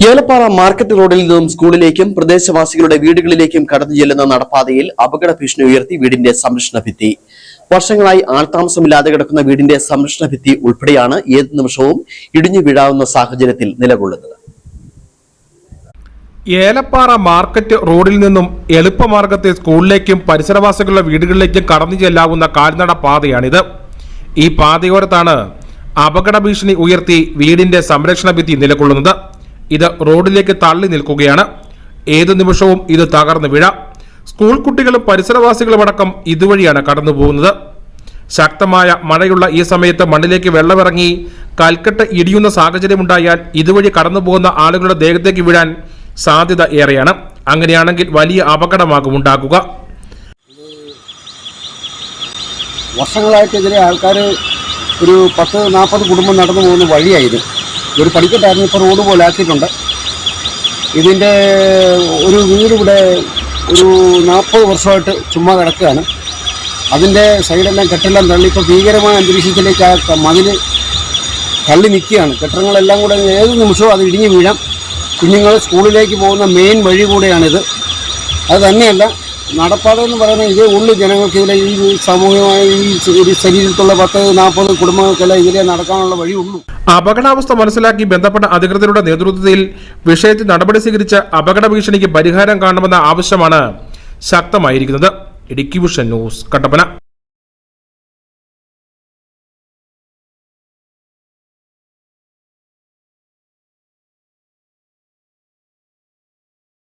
Elappara market റോഡിൽ നിന്നും സ്കൂളിലേക്കും പ്രദേശവാസികളുടെ വീടുകളിലേക്കും കടന്നു ചെല്ലുന്ന നടപ്പാതയിൽ അപകട ഭീഷണി ഉയർത്തി വീടിന്റെ സംരക്ഷണ ഭിത്തി. വർഷങ്ങളായി ആൾതാമസമില്ലാതെ കിടക്കുന്ന വീടിന്റെ സംരക്ഷണ ഭിത്തി ഉൾപ്പെടെയാണ് ഏത് നിമിഷവും ഇടിഞ്ഞു വീഴാവുന്ന സാഹചര്യത്തിൽ നിലകൊള്ളുന്നത്. ഏലപ്പാറ മാർക്കറ്റ് റോഡിൽ നിന്നും എളുപ്പമാർഗത്തിൽ സ്കൂളിലേക്കും പരിസരവാസികളുടെ വീടുകളിലേക്കും കടന്നു ചെല്ലാവുന്ന കാൽനട പാതയാണിത്. ഈ പാതയോരത്താണ് അപകട ഭീഷണി ഉയർത്തി വീടിന്റെ സംരക്ഷണ ഭിത്തി നിലകൊള്ളുന്നത്. ഇത് റോഡിലേക്ക് തള്ളി നിൽക്കുകയാണ്. ഏതു നിമിഷവും ഇത് തകർന്നു വീഴാം. സ്കൂൾ കുട്ടികളും പരിസരവാസികളുമടക്കം ഇതുവഴിയാണ് കടന്നു പോകുന്നത്. ശക്തമായ മഴയുള്ള ഈ സമയത്ത് മണ്ണിലേക്ക് വെള്ളമിറങ്ങി കൽക്കെട്ട് ഇടിയുന്ന സാഹചര്യമുണ്ടായാൽ ഇതുവഴി കടന്നു പോകുന്ന ആളുകളുടെ ദേഹത്തേക്ക് വീഴാൻ സാധ്യത ഏറെയാണ്. അങ്ങനെയാണെങ്കിൽ വലിയ അപകടമാകും ഉണ്ടാകുക. വർഷങ്ങളായിട്ട് ഇതിലെ ആൾക്കാർ ഒരു 10-40 കുടുംബം നടന്നു പോകുന്ന വഴിയായത്. ഒരു പടിക്കെട്ടായിരുന്നു, ഇപ്പോൾ റോഡ് പോലെ ആക്കിയിട്ടുണ്ട്. ഇതിൻ്റെ ഒരു വീട് ഇവിടെ ഒരു 40 വർഷമായിട്ട് ചുമ്മാ കിടക്കുകയാണ്. അതിൻ്റെ സൈഡെല്ലാം കെട്ടെല്ലാം തള്ളി ഇപ്പോൾ ഭീകരമായ അന്തരീക്ഷത്തിലേക്ക് ആ മതിൽ തള്ളി നിൽക്കുകയാണ്. കെട്ടിടങ്ങളെല്ലാം കൂടെ ഏത് നിമിഷവും അത് ഇടിഞ്ഞു വീഴാം. കുഞ്ഞുങ്ങൾ സ്കൂളിലേക്ക് പോകുന്ന മെയിൻ വഴി കൂടെയാണിത്. അത് തന്നെയല്ല, നടപ്പാത എന്ന് പറയുന്നത് ഇതേ ഉള്ളു ജനങ്ങൾക്ക് ഇതിലെ ഈ സാമൂഹികമായി ഈ ഒരു ശരീരത്തുള്ള 10-40 കുടുംബങ്ങൾക്കെല്ലാം ഇതിലെ നടക്കാനുള്ള വഴിയുള്ളൂ. അപകടാവസ്ഥ മനസ്സിലാക്കി ബന്ധപ്പെട്ട അധികൃതരുടെ നേതൃത്വത്തിൽ വിഷയത്തിൽ നടപടി സ്വീകരിച്ച് അപകട ഭീഷണിക്ക് പരിഹാരം കാണണമെന്ന ആവശ്യമാണ് ശക്തമായിരിക്കുന്നത്. Idukki vision news, Kattappana.